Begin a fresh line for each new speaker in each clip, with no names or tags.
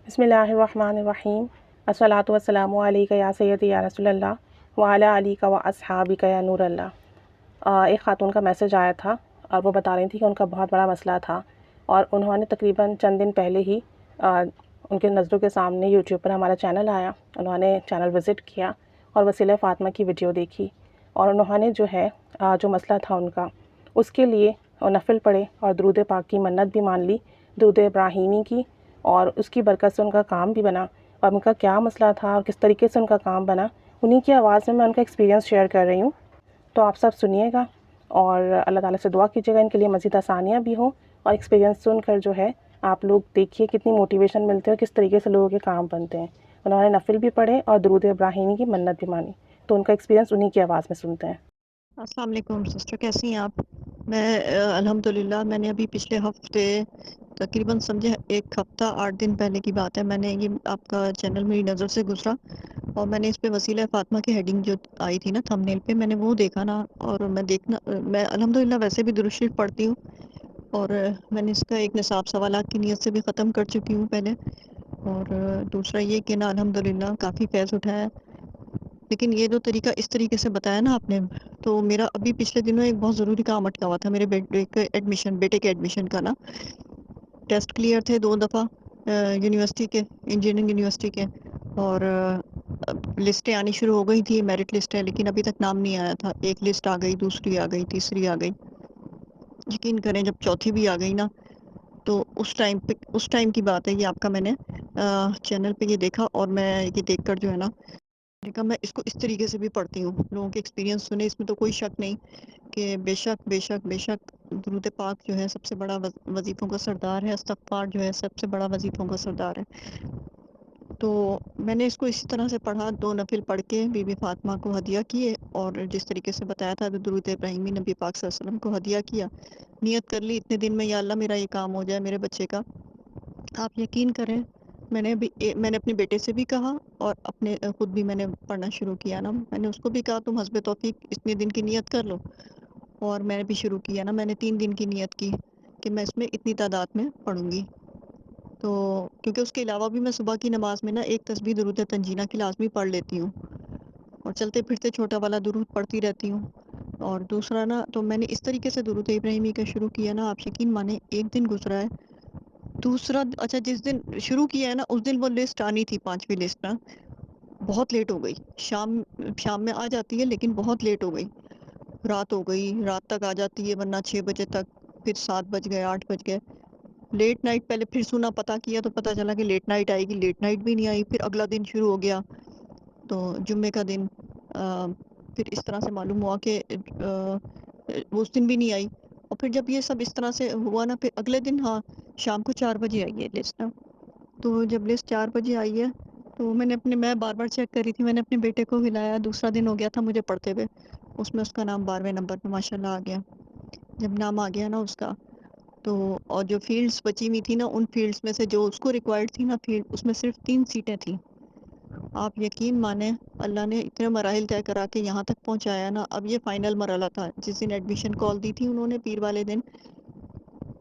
بسم اللہ الرحمن الرحیم الصلاۃ والسلام علیک یا سیدی یا رسول اللہ وعلی علیک و اصحابک یا نور اللہ۔ ایک خاتون کا میسج آیا تھا اور وہ بتا رہی تھی کہ ان کا بہت بڑا مسئلہ تھا، اور انہوں نے تقریباً چند دن پہلے ہی ان کے نظروں کے سامنے یوٹیوب پر ہمارا چینل آیا، انہوں نے چینل وزٹ کیا اور وسیلہ فاطمہ کی ویڈیو دیکھی، اور انہوں نے جو مسئلہ تھا ان کا، اس کے لیے نفل پڑھے اور درود پاک کی منت بھی مان لی، درود ابراہیمی کی، اور اس کی برکت سے ان کا کام بھی بنا۔ اور ان کا کیا مسئلہ تھا اور کس طریقے سے ان کا کام بنا، انہی کی آواز میں ان کا ایکسپیرینس شیئر کر رہی ہوں، تو آپ سب سنیے گا اور اللہ تعالیٰ سے دعا کیجیے گا ان کے لیے مزید آسانیاں بھی ہوں، اور ایکسپیرینس سن کر آپ لوگ دیکھیے کتنی موٹیویشن ملتے ہیں اور کس طریقے سے لوگوں کے کام بنتے ہیں۔ انہوں نے نفل بھی پڑھے اور درود ابراہیمی کی منت بھی مانی، تو ان کا ایکسپیرینس انہی کی آواز میں سنتے ہیں۔
السلام علیکم سسٹر، کیسی ہیں آپ؟ میں الحمدللہ میں نے ابھی پچھلے ہفتے تقریباً سمجھے ایک ہفتہ 8 دن پہلے کی بات ہے، میں نے یہ آپ کا چینل میری نظر سے گزرا اور میں نے اس پہ وسیلہ فاطمہ کی ہیڈنگ جو آئی تھی نا تھمبنیل پہ، میں نے وہ دیکھا نا، اور میں الحمدللہ ویسے بھی درود شریف پڑھتی ہوں، اور میں نے اس کا ایک نصاب سوالات کی نیت سے بھی ختم کر چکی ہوں پہلے، اور دوسرا یہ کہ نا الحمدللہ کافی فیض اٹھایا، لیکن یہ جو طریقہ اس طریقے سے بتایا نا آپ نے، تو میرا ابھی پچھلے دنوں ایک بہت ضروری کام اٹکا ہوا تھا، میرے بیٹے کے ایڈمیشن کا نا، ٹیسٹ کلیئر تھے 2 دفعہ یونیورسٹی کے، انجینئرنگ یونیورسٹی کے، اور لسٹیں آنی شروع ہو گئی تھی، میرٹ لسٹ ہے، لیکن ابھی تک نام نہیں آیا تھا، ایک لسٹ آ گئی، دوسری آ گئی، تیسری آ گئی، یقین کریں جب چوتھی بھی آ گئی نا، تو اس ٹائم کی بات ہے یہ آپ کا، میں نے چینل پہ یہ دیکھا، اور میں یہ دیکھ کر جو ہے نا دیکھا، میں اس کو اس طریقے سے بھی پڑھتی ہوں، لوگوں کے ایکسپیرینس سنے، اس میں تو کوئی شک نہیں کہ بے شک درود پاک جو ہے سب سے بڑا وظیفوں کا سردار ہے، استغفار جو ہے سب سے بڑا وظیفوں کا سردار ہے۔ تو میں نے اس کو اسی طرح سے پڑھا، 2 نفل پڑھ کے بی بی فاطمہ کو ہدیہ کیے، اور جس طریقے سے بتایا تھا درود ابراہیمی نبی پاک صلی اللہ علیہ وسلم کو ہدیہ کیا، نیت کر لی اتنے دن میں، یا اللہ میرا یہ کام ہو جائے میرے بچے کا۔ آپ یقین کریں، میں نے اپنے بیٹے سے بھی کہا، اور اپنے خود بھی میں نے پڑھنا شروع کیا نا، میں نے اس کو بھی کہا تم حسب توفیق اتنے دن کی نیت کر لو، اور میں نے بھی شروع کیا نا، میں نے 3 دن کی نیت کی کہ میں اس میں اتنی تعداد میں پڑھوں گی، تو کیونکہ اس کے علاوہ بھی میں صبح کی نماز میں نا ایک تسبیح درود تنجینہ کی لازمی پڑھ لیتی ہوں، اور چلتے پھرتے چھوٹا والا درود پڑھتی رہتی ہوں، اور دوسرا نا تو میں نے اس طریقے سے درود ابراہیمی کا شروع کیا نا، آپ یقین مانے ایک دن گزرا ہے، دوسرا اچھا جس دن شروع کیا ہے نا اس دن وہ لسٹ آنی تھی، 5ویں لسٹ نا، بہت لیٹ ہو گئی، شام میں آ جاتی ہے لیکن بہت لیٹ ہو گئی، رات ہو گئی، رات تک آ جاتی ہے، ورنہ 6 بجے تک، پھر 7 بج گئے، 8 بج گئے، لیٹ نائٹ پہلے پھر سنا، پتہ کیا تو پتہ چلا کہ لیٹ نائٹ آئے گی، لیٹ نائٹ بھی نہیں آئی، پھر اگلا دن شروع ہو گیا، تو جمعے کا دن پھر اس طرح سے معلوم ہوا کہ اس دن بھی نہیں آئی، اور پھر جب یہ سب اس طرح سے ہوا نا، پھر اگلے دن ہاں شام کو 4 بجے آئی ہے لسٹ نا، تو جب لسٹ 4 بجے آئی ہے تو میں بار بار چیک کر رہی تھی، میں نے اپنے بیٹے کو ہلایا، دوسرا دن ہو گیا تھا مجھے پڑھتے ہوئے، اس میں اس کا نام 12ویں نمبر پہ ماشاءاللہ آ گیا، جب نام آ گیا نا اس کا، تو اور جو فیلڈز بچی ہوئی تھی نا، ان فیلڈز میں سے جو اس کو ریکوائرڈ تھی نا فیلڈ، اس میں صرف 3 سیٹیں تھیں، آپ یقین مانیں اللہ نے اتنے مراحل طے کرا کے یہاں تک پہنچایا نا، اب یہ فائنل مرحلہ تھا، جس دن ایڈمیشن کال دی تھی انہوں نے پیر والے دن،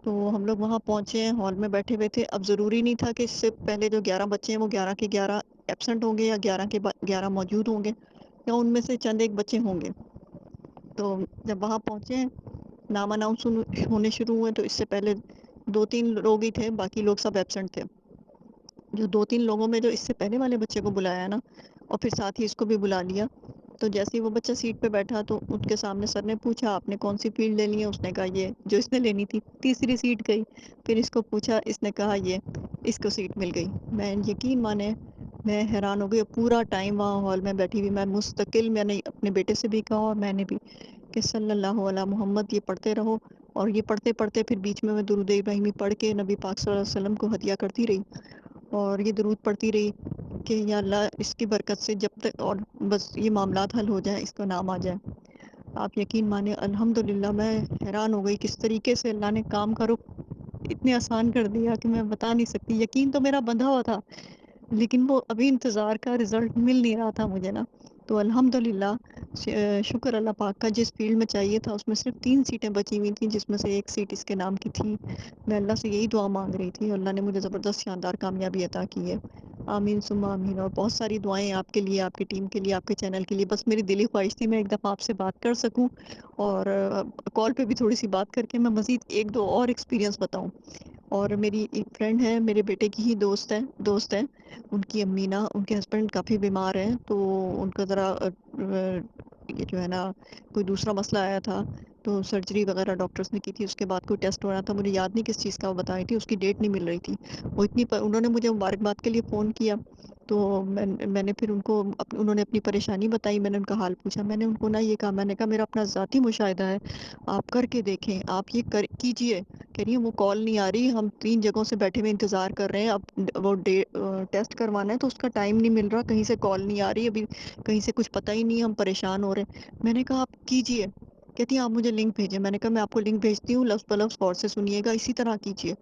تو ہم لوگ وہاں پہنچے ہیں، ہال میں بیٹھے ہوئے تھے، اب ضروری نہیں تھا کہ اس سے پہلے جو 11 بچے ہیں وہ 11 کے 11 ایبسنٹ ہوں گے، یا 11 کے 11 موجود ہوں گے، یا ان میں سے چند ایک بچے ہوں گے، تو جب وہاں پہنچے ہیں نام اناؤنس ہونے شروع ہوئے، تو اس سے پہلے 2-3 لوگ ہی تھے، باقی لوگ سب ایبسنٹ تھے، جو 2-3 لوگوں میں جو اس سے پہلے والے بچے کو بلایا نا، اور پھر ساتھ ہی اس کو بھی بلا لیا، تو جیسے ہی وہ بچہ سیٹ پہ بیٹھا تو ان کے سامنے سر نے پوچھا آپ نے کون سی فیلڈ لینی ہے، اس نے کہا یہ جو اس نے لینی تھی، تیسری سیٹ گئی، پھر اس کو پوچھا، اس نے کہا یہ، اس کو سیٹ مل گئی، میں یقین مانے میں حیران ہو گئی، پورا ٹائم وہاں ہال میں بیٹھی ہوئی میں مستقل، میں نے اپنے بیٹے سے بھی کہا اور میں نے بھی، کہ صلی اللہ علیہ محمد یہ پڑھتے رہو، اور یہ پڑھتے پڑھتے پھر بیچ میں درود ابراہیمی پڑھ کے نبی پاک صلی اللہ علیہ وسلم کو ہدیہ کرتی رہی، اور یہ درود پڑھتی رہی کہ یا اللہ اس کی برکت سے جب تک اور بس یہ معاملات حل ہو جائیں، اس کا نام آ جائے، آپ یقین مانے الحمدللہ میں حیران ہو گئی کس طریقے سے اللہ نے کام کا رخ اتنے آسان کر دیا کہ میں بتا نہیں سکتی، یقین تو میرا بندھا ہوا تھا، لیکن وہ ابھی انتظار کا رزلٹ مل نہیں رہا تھا مجھے نا، تو الحمدللہ شکر اللہ پاک کا، جس فیلڈ میں چاہیے تھا اس میں صرف 3 سیٹیں بچی ہوئی تھیں، جس میں سے 1 سیٹ اس کے نام کی تھی۔ میں اللہ سے یہی دعا مانگ رہی تھی، اللہ نے مجھے زبردست شاندار کامیابی عطا کی ہے۔ آمین ثم آمین، اور بہت ساری دعائیں آپ کے لیے، آپ کی ٹیم کے لیے، آپ کے چینل کے لیے۔ بس میری دلی خواہش تھی میں ایک دفعہ آپ سے بات کر سکوں، اور کال پہ بھی تھوڑی سی بات کر کے میں مزید 1-2 اور ایکسپیرینس بتاؤں۔ اور میری ایک فرینڈ ہے، میرے بیٹے کی ہی دوست ہے، ان کی امی نا، ان کے ہسبینڈ کافی بیمار ہیں، تو ان کا ذرا یہ جو ہے نا کوئی دوسرا مسئلہ آیا تھا، تو سرجری وغیرہ ڈاکٹرز نے کی تھی، اس کے بعد کوئی ٹیسٹ ہو رہا تھا، مجھے یاد نہیں کس چیز کا وہ بتائی تھی، اس کی ڈیٹ نہیں مل رہی تھی۔ وہ انہوں نے مجھے مبارکباد کے لیے فون کیا، تو میں نے پھر ان کو انہوں نے اپنی پریشانی بتائی، میں نے ان کا حال پوچھا، میں نے ان کو نا یہ کہا، میں نے کہا میرا اپنا ذاتی مشاہدہ ہے، آپ کر کے دیکھیں، آپ یہ کیجئے۔ کہہ رہی ہیں وہ کال نہیں آ رہی، ہم 3 جگہوں سے بیٹھے ہوئے انتظار کر رہے ہیں، اب وہ ٹیسٹ کروانا ہے تو اس کا ٹائم نہیں مل رہا، کہیں سے کال نہیں آ رہی، ابھی کہیں سے کچھ پتہ ہی نہیں ہے، ہم پریشان ہو رہے ہیں۔ میں نے کہا آپ کیجئے، کہتی ہیں آپ مجھے لنک بھیجیں۔ میں نے کہا میں آپ کو لنک بھیجتی ہوں، لفظ بلفظ غور سے سنیے گا، اسی طرح کیجئے۔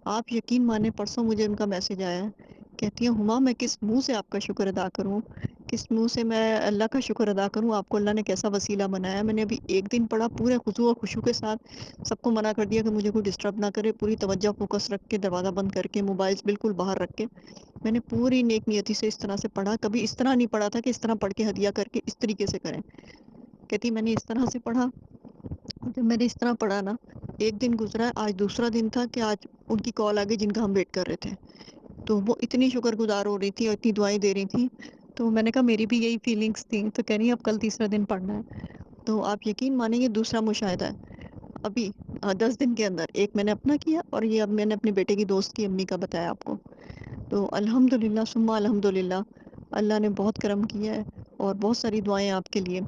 آپ یقین مانیں پرسوں مجھے ان کا میسج آیا ہے، کہتی ہیں ہما میں کس منہ سے آپ کا شکر ادا کروں، کس منہ سے میں اللہ کا شکر ادا کروں، آپ کو اللہ نے کیسا وسیلہ بنایا۔ میں نے ابھی 1 دن پڑھا، پورے خضوع و خشوع کے ساتھ سب کو منع کر دیا کہ مجھے کوئی ڈسٹرب نہ کرے، پوری توجہ فوکس رکھ کے، دروازہ بند کر کے، موبائلز بالکل باہر رکھ کے میں نے پوری نیک نیتی سے اس طرح سے پڑھا، کبھی اس طرح نہیں پڑھا تھا کہ اس طرح پڑھ کے ہدیہ کر کے اس طریقے سے کریں۔ کہتی میں نے اس طرح سے پڑھا، جب میں نے اس طرح پڑھا نا، 1 دن گزرا، آج دوسرا دن تھا کہ آج ان کی کال آ گئی جن کا ہم ویٹ کر رہے تھے، تو وہ اتنی شکر گزار ہو رہی تھی اور اتنی دعائیں دے رہی تھیں، تو میں نے کہا میری بھی یہی فیلنگز تھیں، تو کہہ رہی ہیں اب کل تیسرا دن پڑھنا ہے۔ تو آپ یقین مانیں یہ دوسرا مشاہدہ ہے ابھی 10 دن کے اندر، ایک میں نے اپنا کیا اور یہ اب میں نے اپنے بیٹے کی دوست کی امی کا بتایا آپ کو۔ تو الحمدللہ ثم الحمدللہ، اللہ نے بہت کرم کیا ہے، اور بہت ساری دعائیں آپ کے لیے۔